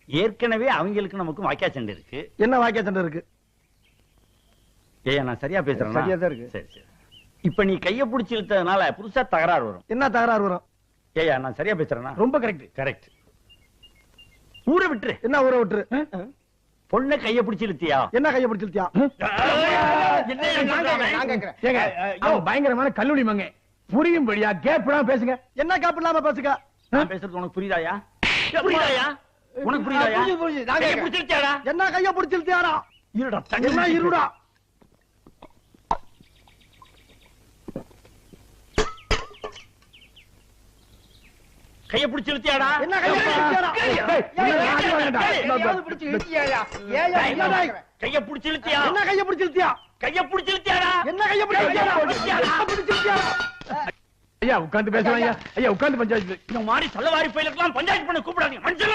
ஏற்கனவே அவங்களுக்கு நமக்கு வாக்கியா சண்டை இருக்கு. என்ன வாக்கியா சண்டை இருக்கு? ஏய் நான் சரியா பேசுறேன். சரியா தான் இருக்கு. சரி சரி. இப்ப நீ கைய பிடிச்சி இழுத்ததுனால புதுசா தகராறு வரும். என்ன தகராறு வரும்? ஏயா நான் சரியா பேசுறேனா? ரொம்ப கரெக்ட். கரெக்ட். ஊரை விட்டுரு. என்ன ஊரை விட்டுரு? பொண்ணை கைய பிடிச்சி இழுத்தியா? என்ன கைய பிடிச்சி இழுத்தியா? பயங்கரமான கல்லூரி மங்க புரியும்படியா கேப் இல்லாம பேசுங்க. என்ன கேப் இல்லாம பேசுங்க? நான் பேசுறது உனக்கு புரியுதாயா? புரியுதாயா? உனக்கு புரியுதாயா? கைய பிடிச்சி இழுத்தியாடா? என்ன கைய பிடிச்சி இழுத்தியாடா? இருடா என்ன இருடா? கைய பிடிச்சி இழுத்தியாடா? என்ன கைய பிடிச்சி இழுத்தியாடா? கைய பிடிச்சி இழுத்தியா? என்ன கைய பிடிச்சி இழுத்தியா? கைய பிடிச்சி இழுத்தியாடா? என்ன கைய பிடிச்சி இழுத்தியாடா? ஐயா உட்கார்ந்து பேசலாம். ஐயா உட்கார்ந்து பஞ்சாயத்து. இந்த மாதிரி சல்லவாரி பயிலுக்கெல்லாம் பஞ்சாயத்து பண்ண கூப்பிடாதீங்க. மனுஷன்